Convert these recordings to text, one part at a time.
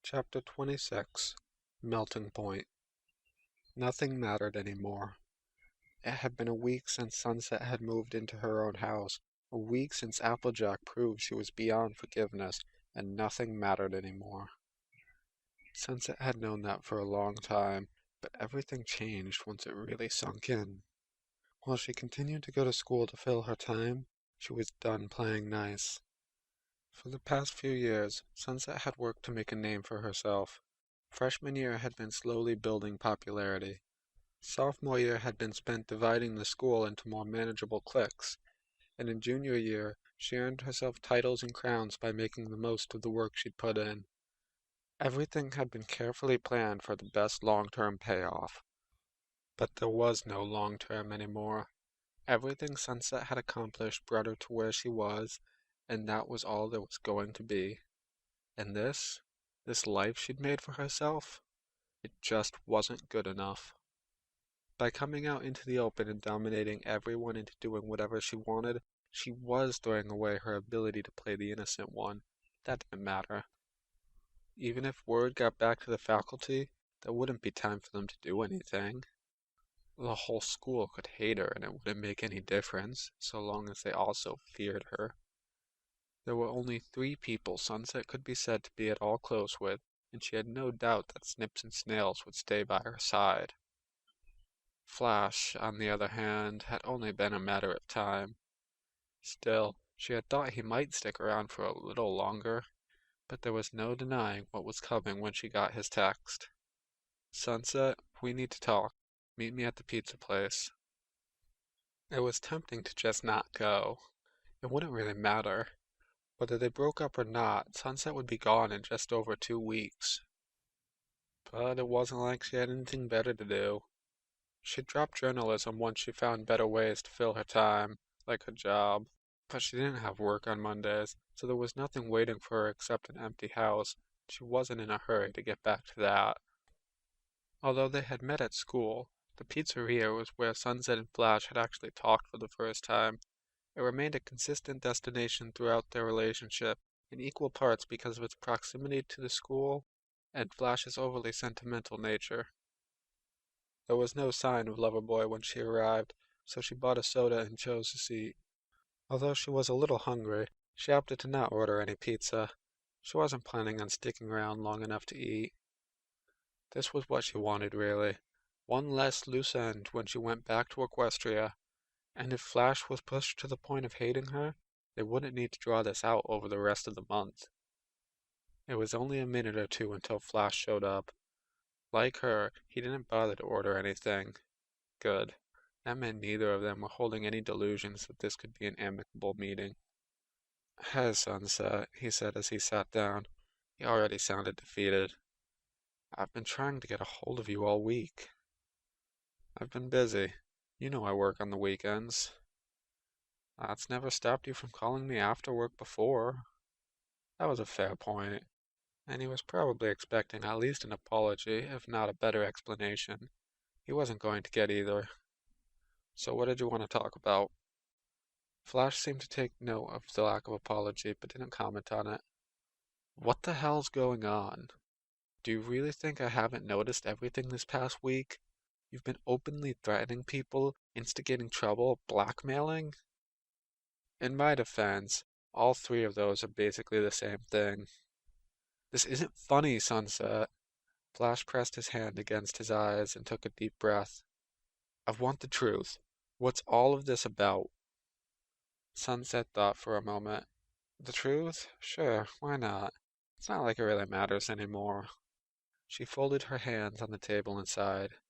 Chapter 26 Melting Point. Nothing mattered anymore. It had been a week since Sunset had moved into her own house, a week since Applejack proved she was beyond forgiveness, and nothing mattered anymore. Sunset had known that for a long time, but everything changed once it really sunk in. While she continued to go to school to fill her time, she was done playing nice. For the past few years, Sunset had worked to make a name for herself. Freshman year had been slowly building popularity. Sophomore year had been spent dividing the school into more manageable cliques, and in junior year she earned herself titles and crowns by making the most of the work she'd put in. Everything had been carefully planned for the best long-term payoff. But there was no long-term anymore. Everything Sunset had accomplished brought her to where she was, and that was all there was going to be. And this life she'd made for herself, it just wasn't good enough. By coming out into the open and dominating everyone into doing whatever she wanted, she was throwing away her ability to play the innocent one. That didn't matter. Even if word got back to the faculty, there wouldn't be time for them to do anything. The whole school could hate her and it wouldn't make any difference, so long as they also feared her. There were only 3 people Sunset could be said to be at all close with, and she had no doubt that Snips and Snails would stay by her side. Flash, on the other hand, had only been a matter of time. Still, she had thought he might stick around for a little longer, but there was no denying what was coming when she got his text. "Sunset, we need to talk. Meet me at the pizza place." It was tempting to just not go. It wouldn't really matter. Whether they broke up or not, Sunset would be gone in just over 2 weeks. But it wasn't like she had anything better to do. She'd dropped journalism once she found better ways to fill her time, like a job. But she didn't have work on Mondays, so there was nothing waiting for her except an empty house. She wasn't in a hurry to get back to that. Although they had met at school, the pizzeria was where Sunset and Flash had actually talked for the first time. It remained a consistent destination throughout their relationship, in equal parts because of its proximity to the school and Flash's overly sentimental nature. There was no sign of Loverboy when she arrived, so she bought a soda and chose a seat. Although she was a little hungry, she opted to not order any pizza. She wasn't planning on sticking around long enough to eat. This was what she wanted, really. One less loose end when she went back to Equestria. And if Flash was pushed to the point of hating her, they wouldn't need to draw this out over the rest of the month. It was only a minute or two until Flash showed up. Like her, he didn't bother to order anything. Good. That meant neither of them were holding any delusions that this could be an amicable meeting. "Hey, Sunset," he said as he sat down. He already sounded defeated. "I've been trying to get a hold of you all week." "I've been busy. You know I work on the weekends." "That's never stopped you from calling me after work before." That was a fair point, and he was probably expecting at least an apology, if not a better explanation. He wasn't going to get either. "So what did you want to talk about?" Flash seemed to take note of the lack of apology, but didn't comment on it. "What the hell's going on? Do you really think I haven't noticed everything this past week? You've been openly threatening people, instigating trouble, blackmailing?" "In my defense, all 3 of those are basically the same thing." "This isn't funny, Sunset." Flash pressed his hand against his eyes and took a deep breath. "I want the truth. What's all of this about?" Sunset thought for a moment. "The truth? Sure, why not? It's not like it really matters anymore." She folded her hands on the table and sighed.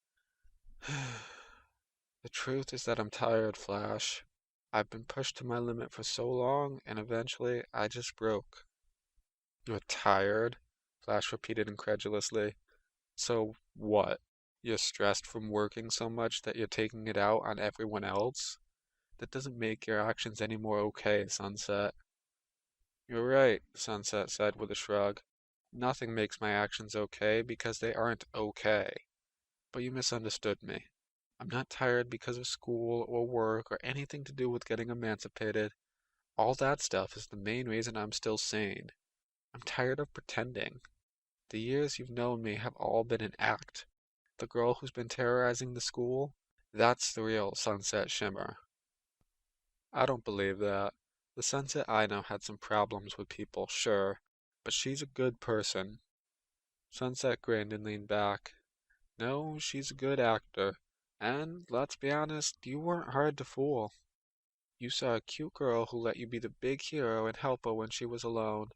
"The truth is that I'm tired, Flash. I've been pushed to my limit for so long, and eventually I just broke." "You're tired?" Flash repeated incredulously. "So what? You're stressed from working so much that you're taking it out on everyone else? That doesn't make your actions any more okay, Sunset." "You're right," Sunset said with a shrug. "Nothing makes my actions okay because they aren't okay. But you misunderstood me. I'm not tired because of school or work or anything to do with getting emancipated. All that stuff is the main reason I'm still sane. I'm tired of pretending. The years you've known me have all been an act. The girl who's been terrorizing the school? That's the real Sunset Shimmer. I don't believe that. The Sunset I know had some problems with people, sure, but she's a good person. Sunset grinned and leaned back. No, she's a good actor. And, let's be honest, you weren't hard to fool. You saw a cute girl who let you be the big hero and help her when she was alone.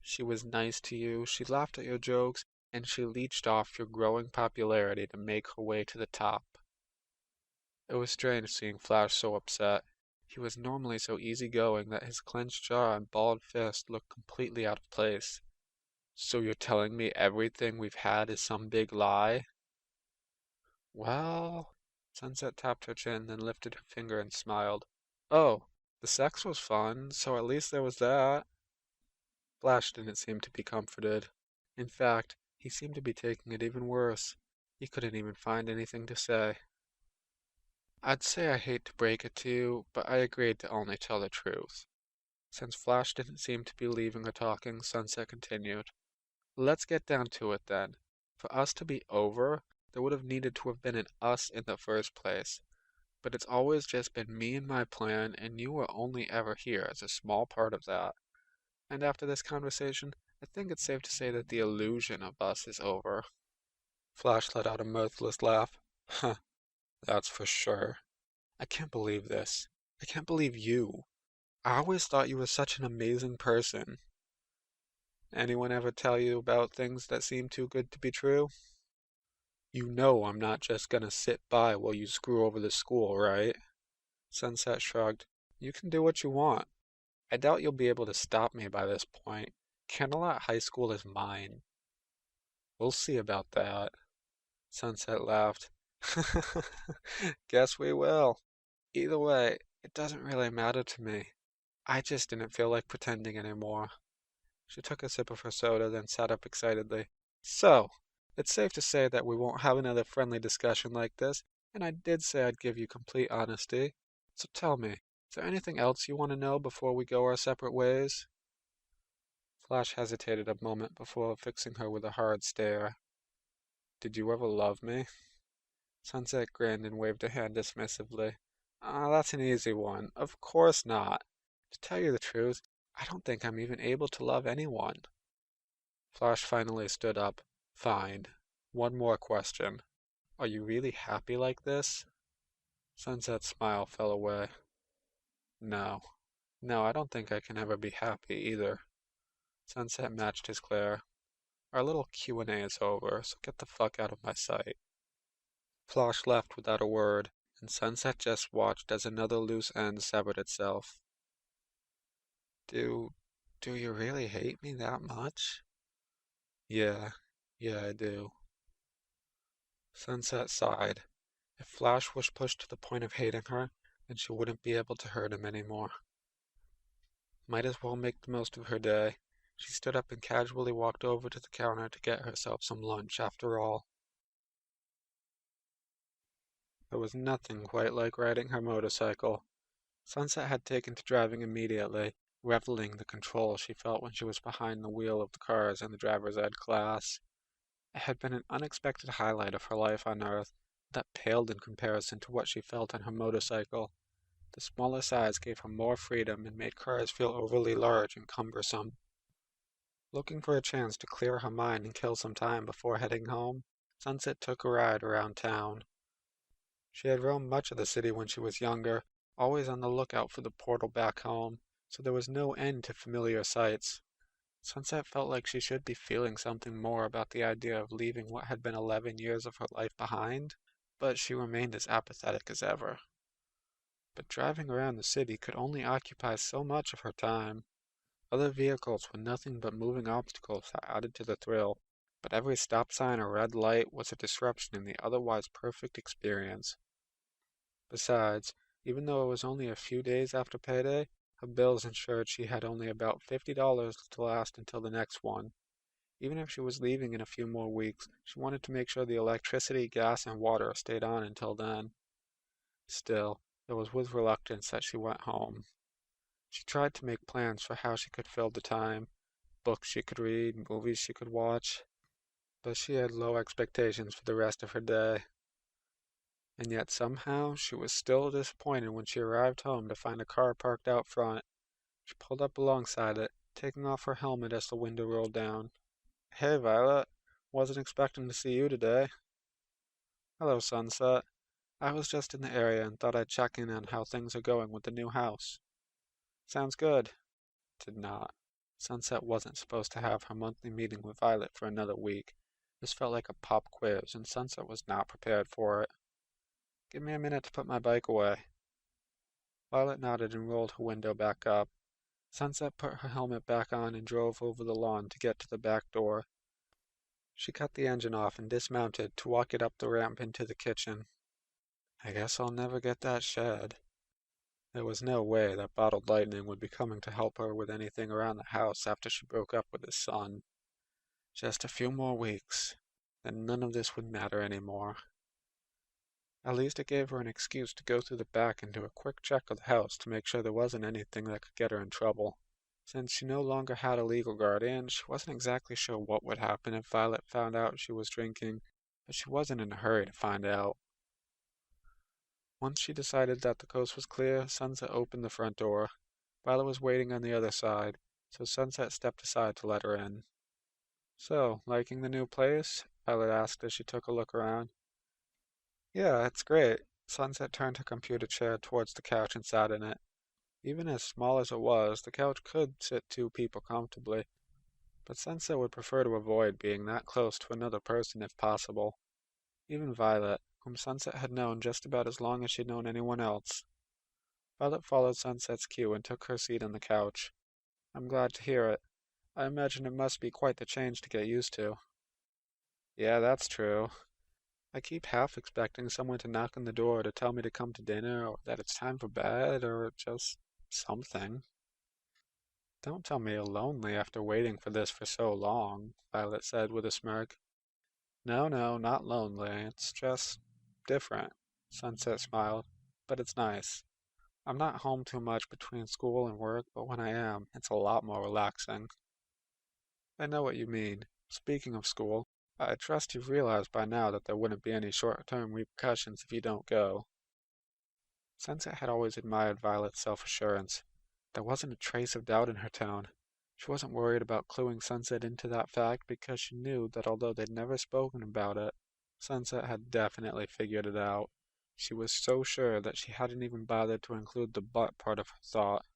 She was nice to you, she laughed at your jokes, and she leeched off your growing popularity to make her way to the top. It was strange seeing Flash so upset. He was normally so easygoing that his clenched jaw and balled fist looked completely out of place. So you're telling me everything we've had is some big lie? Well, Sunset tapped her chin, then lifted her finger and smiled. Oh, the sex was fun, so at least there was that. Flash didn't seem to be comforted. In fact, he seemed to be taking it even worse. He couldn't even find anything to say. I'd say I hate to break it to you, but I agreed to only tell the truth. Since Flash didn't seem to be leaving her talking, Sunset continued. Let's get down to it then. For us to be over, there would have needed to have been an us in the first place. But it's always just been me and my plan, and you were only ever here as a small part of that. And after this conversation, I think it's safe to say that the illusion of us is over. Flash let out a mirthless laugh. Huh, that's for sure. I can't believe this. I can't believe you. I always thought you were such an amazing person. Anyone ever tell you about things that seem too good to be true? You know I'm not just gonna sit by while you screw over the school, right? Sunset shrugged. You can do what you want. I doubt you'll be able to stop me by this point. Candlelight High School is mine. We'll see about that. Sunset laughed. Guess we will. Either way, it doesn't really matter to me. I just didn't feel like pretending anymore. She took a sip of her soda, then sat up excitedly. So, it's safe to say that we won't have another friendly discussion like this, and I did say I'd give you complete honesty. So tell me, is there anything else you want to know before we go our separate ways? Flash hesitated a moment before fixing her with a hard stare. Did you ever love me? Sunset grinned and waved a hand dismissively. Ah, that's an easy one. Of course not. To tell you the truth, I don't think I'm even able to love anyone. Flash finally stood up. Fine. One more question. Are you really happy like this? Sunset's smile fell away. No. No, I don't think I can ever be happy either. Sunset matched his glare. Our little Q&A is over, so get the fuck out of my sight. Flash left without a word, and Sunset just watched as another loose end severed itself. Do you really hate me that much? Yeah, I do. Sunset sighed. If Flash was pushed to the point of hating her, then she wouldn't be able to hurt him anymore. Might as well make the most of her day. She stood up and casually walked over to the counter to get herself some lunch after all. There was nothing quite like riding her motorcycle. Sunset had taken to driving immediately, reveling the control she felt when she was behind the wheel of the cars in the driver's ed class. It had been an unexpected highlight of her life on Earth that paled in comparison to what she felt on her motorcycle. The smaller size gave her more freedom and made cars feel overly large and cumbersome. Looking for a chance to clear her mind and kill some time before heading home, Sunset took a ride around town. She had roamed much of the city when she was younger, always on the lookout for the portal back home, so there was no end to familiar sights. Sunset felt like she should be feeling something more about the idea of leaving what had been 11 years of her life behind, but she remained as apathetic as ever. But driving around the city could only occupy so much of her time. Other vehicles were nothing but moving obstacles that added to the thrill, but every stop sign or red light was a disruption in the otherwise perfect experience. Besides, even though it was only a few days after payday, her bills ensured she had only about $50 to last until the next one. Even if she was leaving in a few more weeks, she wanted to make sure the electricity, gas, and water stayed on until then. Still, it was with reluctance that she went home. She tried to make plans for how she could fill the time, books she could read, movies she could watch. but she had low expectations for the rest of her day. And yet somehow she was still disappointed when she arrived home to find a car parked out front. She pulled up alongside it, taking off her helmet as the window rolled down. "Hey, Violet. Wasn't expecting to see you today." "Hello, Sunset. I was just in the area and thought I'd check in on how things are going with the new house." "Sounds good." Did not. Sunset wasn't supposed to have her monthly meeting with Violet for another week. This felt like a pop quiz, and Sunset was not prepared for it. "Give me a minute to put my bike away." Violet nodded and rolled her window back up. Sunset put her helmet back on and drove over the lawn to get to the back door. She cut the engine off and dismounted to walk it up the ramp into the kitchen. "I guess I'll never get that shed." There was no way that Bottled Lightning would be coming to help her with anything around the house after she broke up with his son. Just a few more weeks, then none of this would matter anymore. At least it gave her an excuse to go through the back and do a quick check of the house to make sure there wasn't anything that could get her in trouble. Since she no longer had a legal guardian, she wasn't exactly sure what would happen if Violet found out she was drinking, but she wasn't in a hurry to find out. Once she decided that the coast was clear, Sunset opened the front door. Violet was waiting on the other side, so Sunset stepped aside to let her in. "So, liking the new place?" Violet asked as she took a look around. "Yeah, it's great." Sunset turned her computer chair towards the couch and sat in it. Even as small as it was, the couch could sit two people comfortably, but Sunset would prefer to avoid being that close to another person if possible. Even Violet, whom Sunset had known just about as long as she'd known anyone else. Violet followed Sunset's cue and took her seat on the couch. "I'm glad to hear it. I imagine it must be quite the change to get used to." "Yeah, that's true. I keep half expecting someone to knock on the door to tell me to come to dinner, or that it's time for bed, or just something." "Don't tell me you're lonely after waiting for this for so long," Violet said with a smirk. "No, no, not lonely. It's just different." Sunset smiled. "But it's nice. I'm not home too much between school and work, but when I am, it's a lot more relaxing." "I know what you mean. Speaking of school, I trust you've realized by now that there wouldn't be any short-term repercussions if you don't go." Sunset had always admired Violet's self-assurance. There wasn't a trace of doubt in her tone. She wasn't worried about cluing Sunset into that fact because she knew that although they'd never spoken about it, Sunset had definitely figured it out. She was so sure that she hadn't even bothered to include the "but" part of her thought.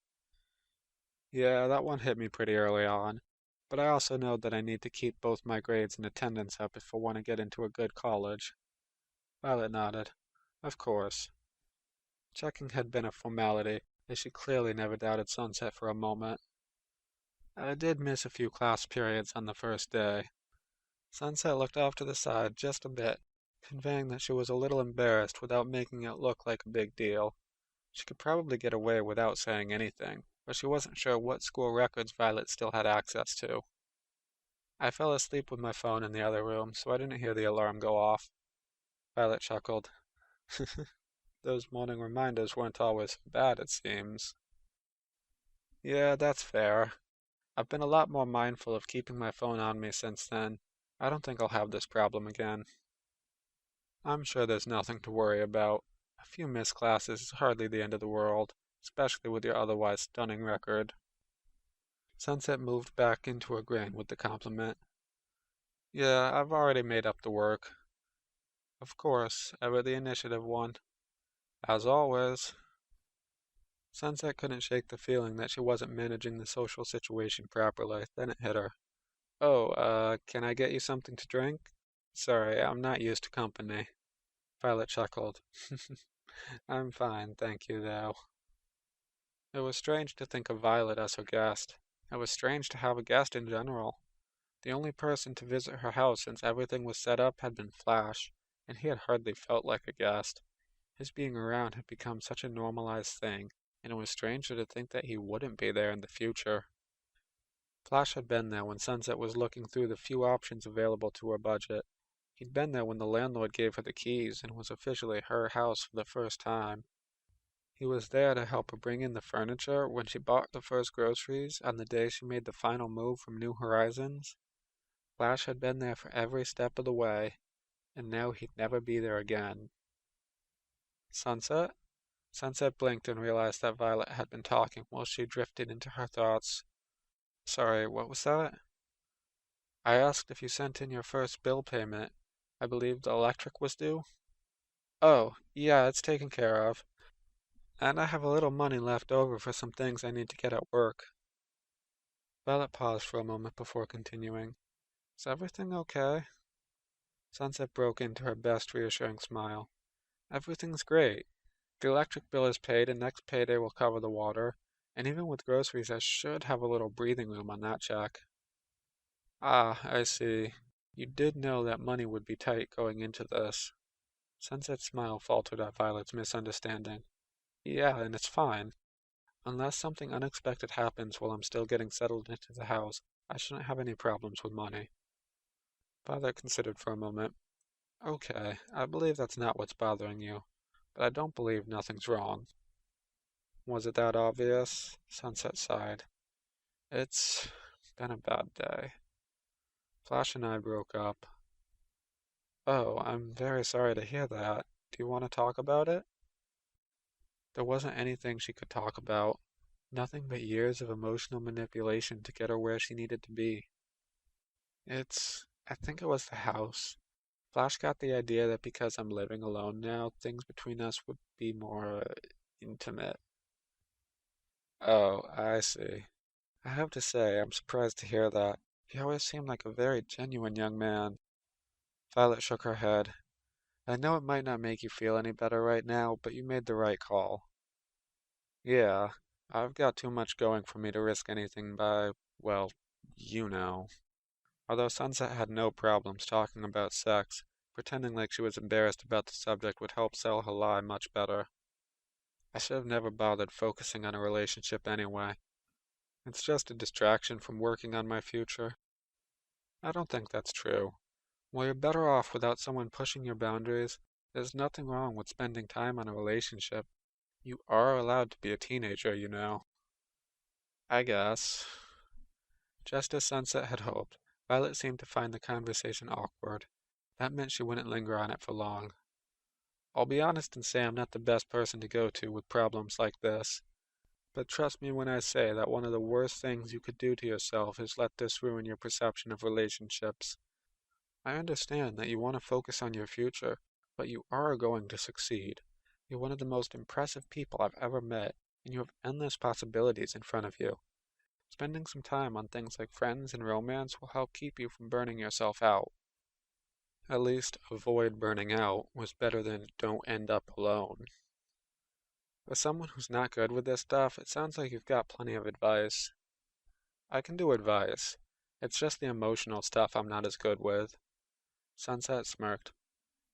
"Yeah, that one hit me pretty early on. But I also know that I need to keep both my grades and attendance up if I want to get into a good college." Violet nodded. "Of course." Checking had been a formality, as she clearly never doubted Sunset for a moment. "I did miss a few class periods on the first day." Sunset looked off to the side just a bit, conveying that she was a little embarrassed without making it look like a big deal. She could probably get away without saying anything, but she wasn't sure what school records Violet still had access to. "I fell asleep with my phone in the other room, so I didn't hear the alarm go off." Violet chuckled. "Those morning reminders weren't always so bad, it seems." "Yeah, that's fair. I've been a lot more mindful of keeping my phone on me since then. I don't think I'll have this problem again." "I'm sure there's nothing to worry about. A few missed classes is hardly the end of the world, especially with your otherwise stunning record." Sunset moved back into her grain with the compliment. "Yeah, I've already made up the work." "Of course, ever the initiative one." "As always." Sunset couldn't shake the feeling that she wasn't managing the social situation properly. Then it hit her. "Oh, can I get you something to drink? Sorry, I'm not used to company." Violet chuckled. "I'm fine, thank you, though." It was strange to think of Violet as her guest. It was strange to have a guest in general. The only person to visit her house since everything was set up had been Flash, and he had hardly felt like a guest. His being around had become such a normalized thing, and it was stranger to think that he wouldn't be there in the future. Flash had been there when Sunset was looking through the few options available to her budget. He'd been there when the landlord gave her the keys and it was officially her house for the first time. He was there to help her bring in the furniture when she bought the first groceries on the day she made the final move from New Horizons. Flash had been there for every step of the way, and now he'd never be there again. Sunset? Sunset blinked and realized that Violet had been talking while she drifted into her thoughts. Sorry, what was that? I asked if you sent in your first bill payment. I believe the electric was due. Oh, yeah, it's taken care of. And I have a little money left over for some things I need to get at work. Violet paused for a moment before continuing. Is everything okay? Sunset broke into her best reassuring smile. Everything's great. The electric bill is paid and next payday will cover the water, and even with groceries I should have a little breathing room on that check. Ah, I see. You did know that money would be tight going into this. Sunset's smile faltered at Violet's misunderstanding. Yeah, and it's fine. Unless something unexpected happens while I'm still getting settled into the house, I shouldn't have any problems with money. Violet considered for a moment. Okay, I believe that's not what's bothering you, but I don't believe nothing's wrong. Was it that obvious? Sunset sighed. It's been a bad day. Flash and I broke up. Oh, I'm very sorry to hear that. Do you want to talk about it? There wasn't anything she could talk about. Nothing but years of emotional manipulation to get her where she needed to be. I think it was the house. Flash got the idea that because I'm living alone now, things between us would be more intimate. Oh, I see. I have to say, I'm surprised to hear that. He always seemed like a very genuine young man. Violet shook her head. I know it might not make you feel any better right now, but you made the right call. Yeah, I've got too much going for me to risk anything by, well, you know. Although Sunset had no problems talking about sex, pretending like she was embarrassed about the subject would help sell her lie much better. I should have never bothered focusing on a relationship anyway. It's just a distraction from working on my future. I don't think that's true. While you're better off without someone pushing your boundaries, there's nothing wrong with spending time on a relationship. You are allowed to be a teenager, you know. I guess. Just as Sunset had hoped, Violet seemed to find the conversation awkward. That meant she wouldn't linger on it for long. I'll be honest and say I'm not the best person to go to with problems like this. But trust me when I say that one of the worst things you could do to yourself is let this ruin your perception of relationships. I understand that you want to focus on your future, but you are going to succeed. You're one of the most impressive people I've ever met, and you have endless possibilities in front of you. Spending some time on things like friends and romance will help keep you from burning yourself out. At least avoid burning out was better than don't end up alone. For someone who's not good with this stuff, it sounds like you've got plenty of advice. I can do advice. It's just the emotional stuff I'm not as good with. Sunset smirked.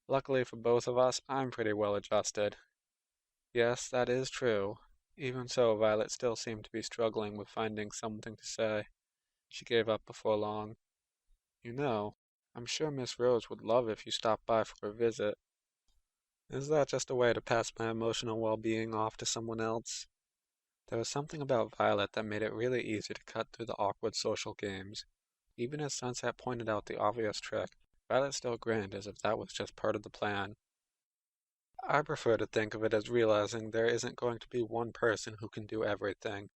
Luckily for both of us, I'm pretty well adjusted. Yes, that is true. Even so, Violet still seemed to be struggling with finding something to say. She gave up before long. You know, I'm sure Miss Rose would love if you stopped by for a visit. Is that just a way to pass my emotional well-being off to someone else? There was something about Violet that made it really easy to cut through the awkward social games. Even as Sunset pointed out the obvious trick, Violet still grinned as if that was just part of the plan. I prefer to think of it as realizing there isn't going to be one person who can do everything.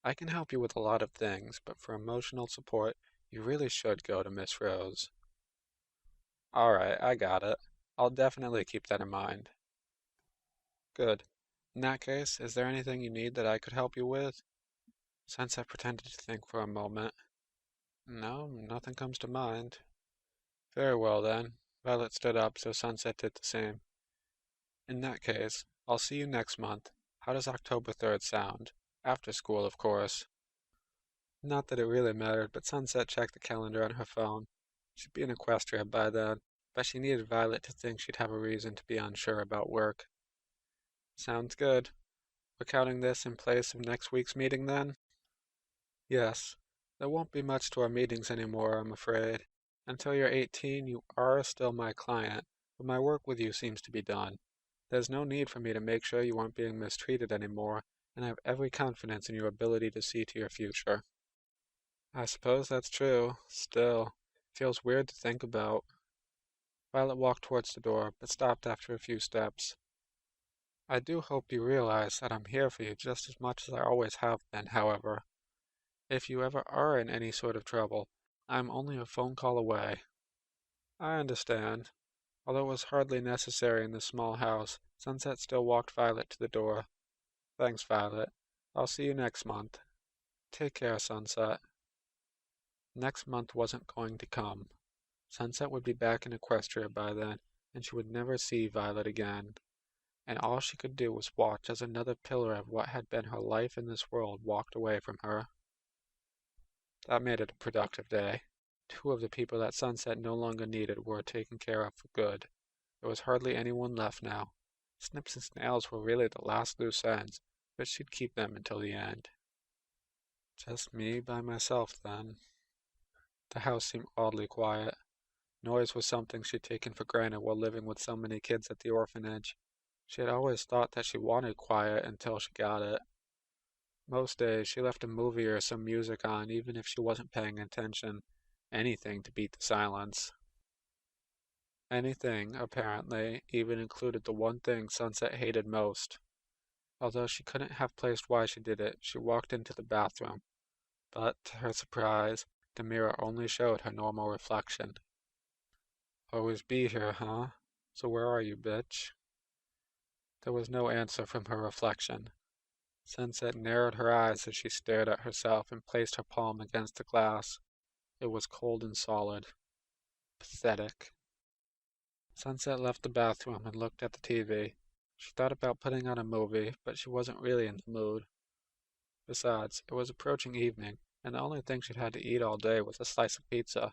I can help you with a lot of things, but for emotional support, you really should go to Miss Rose. Alright, I got it. I'll definitely keep that in mind. Good. In that case, is there anything you need that I could help you with? Sunset pretended to think for a moment. No, nothing comes to mind. Very well then. Violet stood up, so Sunset did the same. In that case, I'll see you next month. How does October 3rd sound? After school, of course. Not that it really mattered, but Sunset checked the calendar on her phone. She'd be in Equestria by then, but she needed Violet to think she'd have a reason to be unsure about work. Sounds good. We're counting this in place of next week's meeting then? Yes. There won't be much to our meetings anymore, I'm afraid. Until you're 18, you are still my client, but my work with you seems to be done. There's no need for me to make sure you aren't being mistreated anymore, and I have every confidence in your ability to see to your future. I suppose that's true. Still, Feels weird to think about. Violet walked towards the door, but stopped after a few steps. I do hope you realize that I'm here for you just as much as I always have been, however. If you ever are in any sort of trouble, I'm only a phone call away. I understand. Although it was hardly necessary in this small house, Sunset still walked Violet to the door. Thanks, Violet. I'll see you next month. Take care, Sunset. Next month wasn't going to come. Sunset would be back in Equestria by then, and she would never see Violet again. And all she could do was watch as another pillar of what had been her life in this world walked away from her. That made it a productive day. Two of the people that Sunset no longer needed were taken care of for good. There was hardly anyone left now. Snips and Snails were really the last loose ends, but she'd keep them until the end. Just me by myself, then. The house seemed oddly quiet. Noise was something she'd taken for granted while living with so many kids at the orphanage. She had always thought that she wanted quiet until she got it. Most days, she left a movie or some music on even if she wasn't paying attention. Anything to beat the silence. Anything, apparently, even included the one thing Sunset hated most. Although she couldn't have placed why she did it, she walked into the bathroom. But, to her surprise, the mirror only showed her normal reflection. Always be here, huh? So where are you, bitch? There was no answer from her reflection. Sunset narrowed her eyes as she stared at herself and placed her palm against the glass. It was cold and solid. Pathetic. Sunset left the bathroom and looked at the TV. She thought about putting on a movie, but she wasn't really in the mood. Besides, it was approaching evening, and the only thing she'd had to eat all day was a slice of pizza.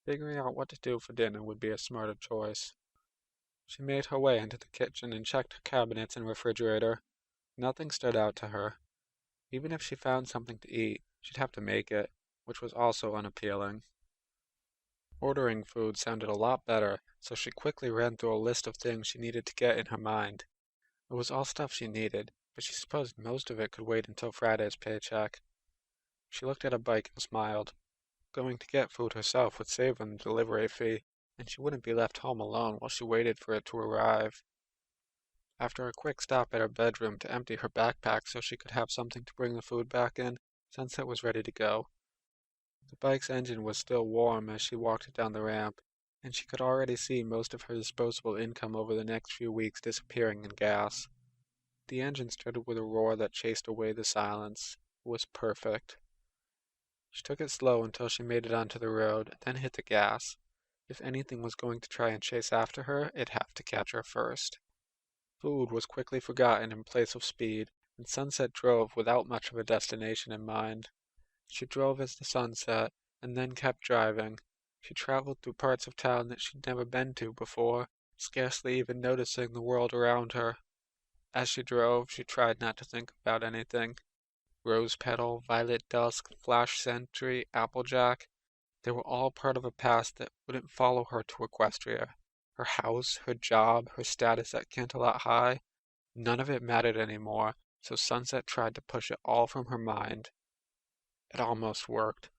Figuring out what to do for dinner would be a smarter choice. She made her way into the kitchen and checked her cabinets and refrigerator. Nothing stood out to her. Even if she found something to eat, she'd have to make it, which was also unappealing. Ordering food sounded a lot better, so she quickly ran through a list of things she needed to get in her mind. It was all stuff she needed, but she supposed most of it could wait until Friday's paycheck. She looked at a bike and smiled. Going to get food herself would save on the delivery fee, and she wouldn't be left home alone while she waited for it to arrive. After a quick stop at her bedroom to empty her backpack so she could have something to bring the food back in, Sunset was ready to go. The bike's engine was still warm as she walked it down the ramp, and she could already see most of her disposable income over the next few weeks disappearing in gas. The engine started with a roar that chased away the silence. It was perfect. She took it slow until she made it onto the road, then hit the gas. If anything was going to try and chase after her, it'd have to catch her first. Food was quickly forgotten in place of speed, and Sunset drove without much of a destination in mind. She drove as the sun set, and then kept driving. She traveled through parts of town that she'd never been to before, scarcely even noticing the world around her. As she drove, she tried not to think about anything. Rose Petal, Violet Dusk, Flash Sentry, Applejack, they were all part of a past that wouldn't follow her to Equestria. Her house, her job, her status at Canterlot High, none of it mattered anymore, so Sunset tried to push it all from her mind. It almost worked.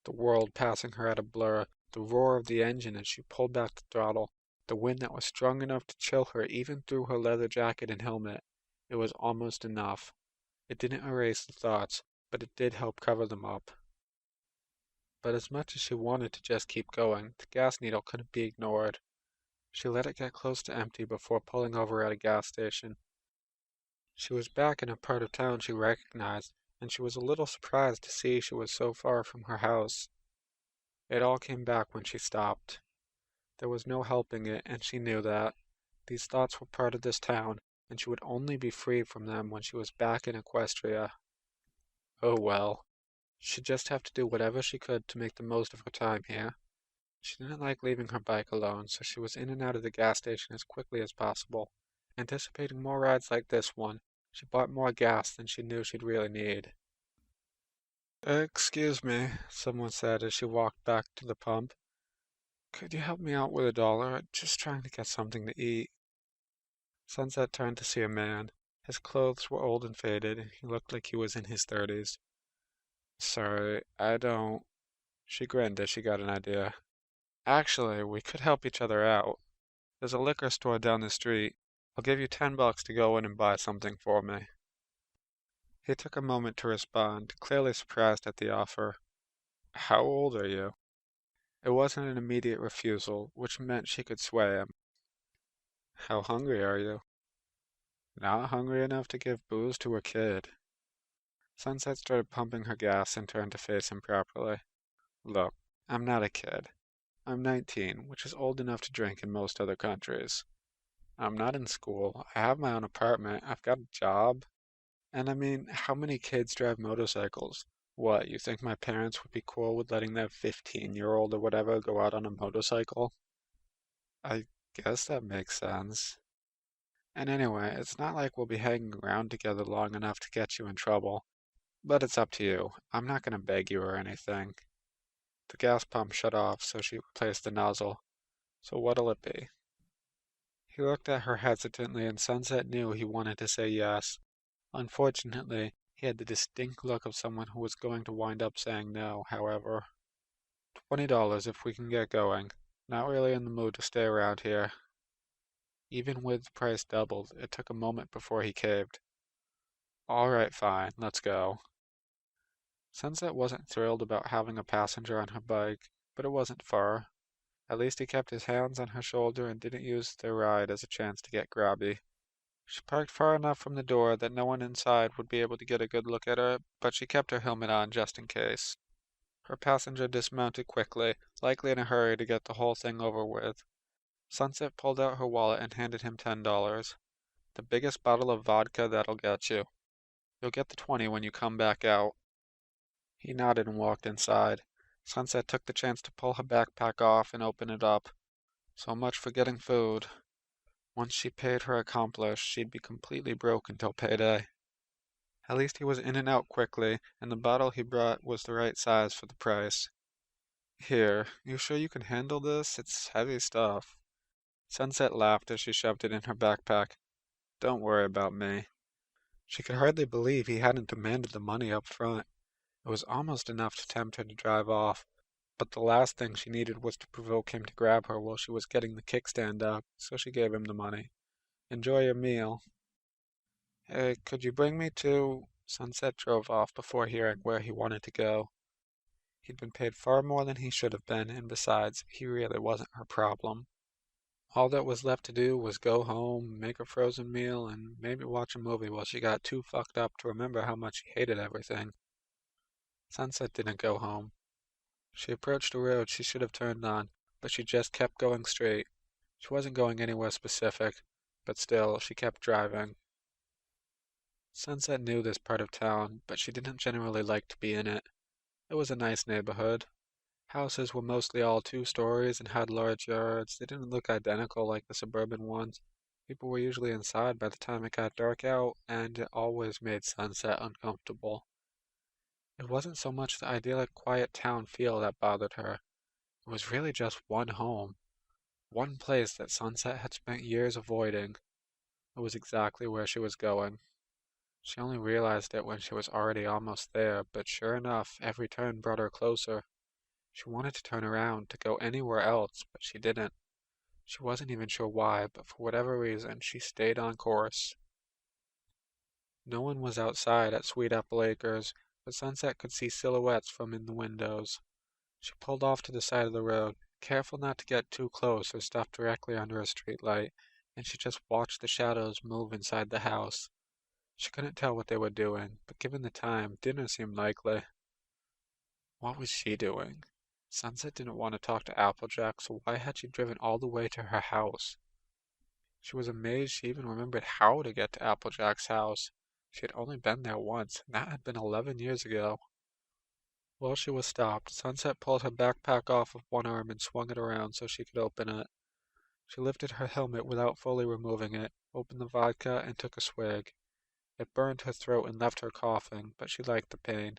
The world passing her at a blur, the roar of the engine as she pulled back the throttle, the wind that was strong enough to chill her even through her leather jacket and helmet. It was almost enough. It didn't erase the thoughts, but it did help cover them up. But as much as she wanted to just keep going, the gas needle couldn't be ignored. She let it get close to empty before pulling over at a gas station. She was back in a part of town she recognized, and she was a little surprised to see she was so far from her house. It all came back when she stopped. There was no helping it, and she knew that. These thoughts were part of this town, and she would only be free from them when she was back in Equestria. Oh well. She'd just have to do whatever she could to make the most of her time here. She didn't like leaving her bike alone, so she was in and out of the gas station as quickly as possible. Anticipating more rides like this one, she bought more gas than she knew she'd really need. Excuse me, someone said as she walked back to the pump. Could you help me out with $1? I'm just trying to get something to eat. Sunset turned to see a man. His clothes were old and faded, and he looked like he was in his 30s. Sorry, I don't. She grinned as she got an idea. Actually, we could help each other out. There's a liquor store down the street. I'll give you $10 to go in and buy something for me. He took a moment to respond, clearly surprised at the offer. How old are you? It wasn't an immediate refusal, which meant she could sway him. How hungry are you? Not hungry enough to give booze to a kid. Sunset started pumping her gas and turned to face him properly. Look, I'm not a kid. I'm 19, which is old enough to drink in most other countries. I'm not in school. I have my own apartment. I've got a job. And I mean, how many kids drive motorcycles? What, you think my parents would be cool with letting their 15-year-old or whatever go out on a motorcycle? I guess that makes sense. And anyway, it's not like we'll be hanging around together long enough to get you in trouble. But it's up to you. I'm not going to beg you or anything. The gas pump shut off, so she replaced the nozzle. So what'll it be? He looked at her hesitantly, and Sunset knew he wanted to say yes. Unfortunately, he had the distinct look of someone who was going to wind up saying no, however. $20 if we can get going. Not really in the mood to stay around here. Even with the price doubled, it took a moment before he caved. All right, fine, let's go. Sunset wasn't thrilled about having a passenger on her bike, but it wasn't far. At least he kept his hands on her shoulder and didn't use their ride as a chance to get grabby. She parked far enough from the door that no one inside would be able to get a good look at her, but she kept her helmet on just in case. Her passenger dismounted quickly, likely in a hurry to get the whole thing over with. Sunset pulled out her wallet and handed him $10. The biggest bottle of vodka that'll get you. You'll get the 20 when you come back out. He nodded and walked inside. Sunset took the chance to pull her backpack off and open it up. So much for getting food. Once she paid her accomplice, she'd be completely broke until payday. At least he was in and out quickly, and the bottle he brought was the right size for the price. Here, you sure you can handle this? It's heavy stuff. Sunset laughed as she shoved it in her backpack. Don't worry about me. She could hardly believe he hadn't demanded the money up front. It was almost enough to tempt her to drive off, but the last thing she needed was to provoke him to grab her while she was getting the kickstand up, so she gave him the money. Enjoy your meal. Hey, could you bring me to... Sunset drove off before hearing where he wanted to go. He'd been paid far more than he should have been, and besides, he really wasn't her problem. All that was left to do was go home, make a frozen meal, and maybe watch a movie while she got too fucked up to remember how much she hated everything. Sunset didn't go home. She approached a road she should have turned on, but she just kept going straight. She wasn't going anywhere specific, but still, she kept driving. Sunset knew this part of town, but she didn't generally like to be in it. It was a nice neighborhood. Houses were mostly all 2 stories and had large yards. They didn't look identical like the suburban ones. People were usually inside by the time it got dark out, and it always made Sunset uncomfortable. It wasn't so much the idyllic, quiet town feel that bothered her. It was really just one home, one place that Sunset had spent years avoiding. It was exactly where she was going. She only realized it when she was already almost there, but sure enough, every turn brought her closer. She wanted to turn around, to go anywhere else, but she didn't. She wasn't even sure why, but for whatever reason, she stayed on course. No one was outside at Sweet Apple Acres, but Sunset could see silhouettes from in the windows. She pulled off to the side of the road, careful not to get too close or stop directly under a street light, and she just watched the shadows move inside the house. She couldn't tell what they were doing, but given the time, dinner seemed likely. What was she doing? Sunset didn't want to talk to Applejack, so why had she driven all the way to her house? She was amazed she even remembered how to get to Applejack's house. She had only been there once, and that had been 11 years ago. While she was stopped, Sunset pulled her backpack off of one arm and swung it around so she could open it. She lifted her helmet without fully removing it, opened the vodka, and took a swig. It burned her throat and left her coughing, but she liked the pain.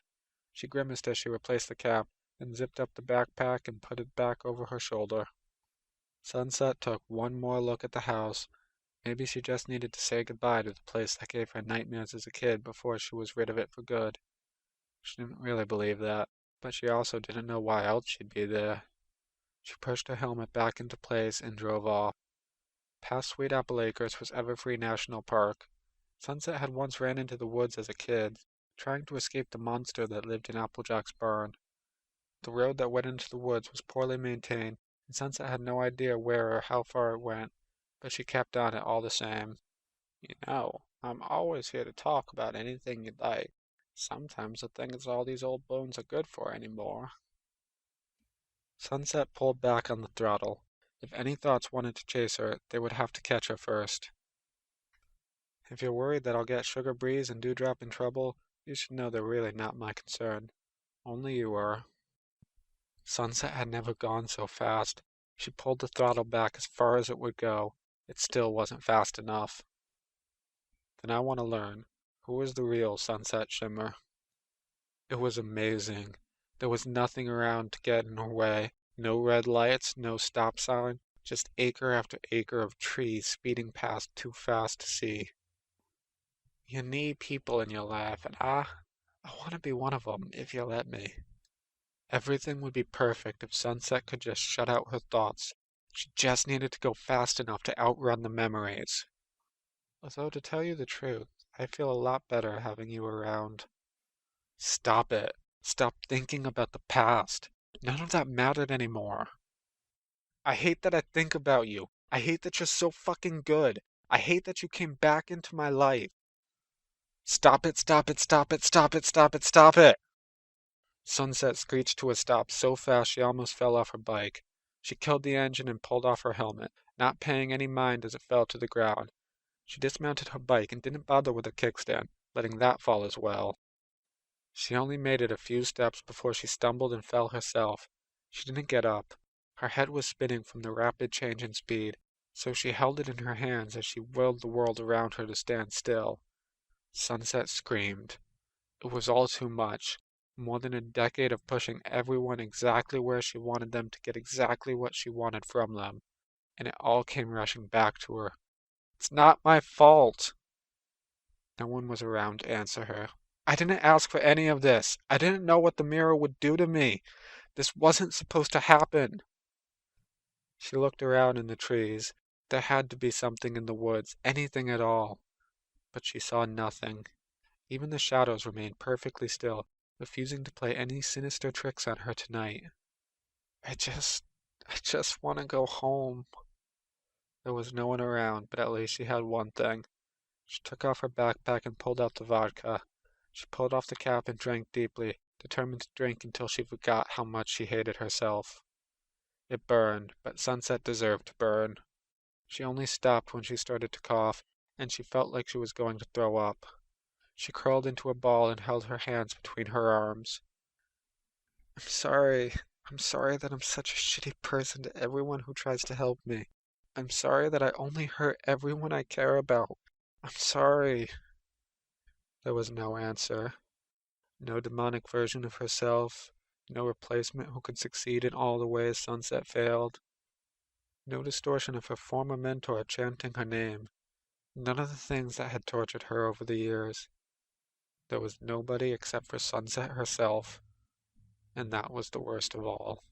She grimaced as she replaced the cap, then zipped up the backpack and put it back over her shoulder. Sunset took one more look at the house. Maybe she just needed to say goodbye to the place that gave her nightmares as a kid before she was rid of it for good. She didn't really believe that, but she also didn't know why else she'd be there. She pushed her helmet back into place and drove off. Past Sweet Apple Acres was Everfree National Park. Sunset had once ran into the woods as a kid, trying to escape the monster that lived in Applejack's barn. The road that went into the woods was poorly maintained, and Sunset had no idea where or how far it went, but she kept on it all the same. I'm always here to talk about anything you'd like. Sometimes the thing is all these old bones are good for anymore. Sunset pulled back on the throttle. If any thoughts wanted to chase her, they would have to catch her first. If you're worried that I'll get Sugar Breeze and Dewdrop in trouble, you should know they're really not my concern. Only you are. Sunset had never gone so fast. She pulled the throttle back as far as it would go. It still wasn't fast enough. Then I want to learn, who is the real Sunset Shimmer? It was amazing. There was nothing around to get in her way. No red lights, no stop sign, just acre after acre of trees speeding past too fast to see. You need people in your life, and I want to be one of them if you let me. Everything would be perfect if Sunset could just shut out her thoughts. She just needed to go fast enough to outrun the memories. Although, to tell you the truth, I feel a lot better having you around. Stop it. Stop thinking about the past. None of that mattered anymore. I hate that I think about you. I hate that you're so fucking good. I hate that you came back into my life. Stop it, stop it, stop it, stop it, stop it, stop it! Sunset screeched to a stop so fast she almost fell off her bike. She killed the engine and pulled off her helmet, not paying any mind as it fell to the ground. She dismounted her bike and didn't bother with her kickstand, letting that fall as well. She only made it a few steps before she stumbled and fell herself. She didn't get up. Her head was spinning from the rapid change in speed, so she held it in her hands as she willed the world around her to stand still. Sunset screamed. It was all too much. More than a decade of pushing everyone exactly where she wanted them to get exactly what she wanted from them. And it all came rushing back to her. It's not my fault. No one was around to answer her. I didn't ask for any of this. I didn't know what the mirror would do to me. This wasn't supposed to happen. She looked around in the trees. There had to be something in the woods, anything at all. But she saw nothing. Even the shadows remained perfectly still, refusing to play any sinister tricks on her tonight. I just want to go home. There was no one around, but at least she had one thing. She took off her backpack and pulled out the vodka. She pulled off the cap and drank deeply, determined to drink until she forgot how much she hated herself. It burned, but Sunset deserved to burn. She only stopped when she started to cough, and she felt like she was going to throw up. She curled into a ball and held her hands between her arms. I'm sorry. I'm sorry that I'm such a shitty person to everyone who tries to help me. I'm sorry that I only hurt everyone I care about. I'm sorry. There was no answer. No demonic version of herself. No replacement who could succeed in all the ways Sunset failed. No distortion of her former mentor chanting her name. None of the things that had tortured her over the years. There was nobody except for Sunset herself, and that was the worst of all.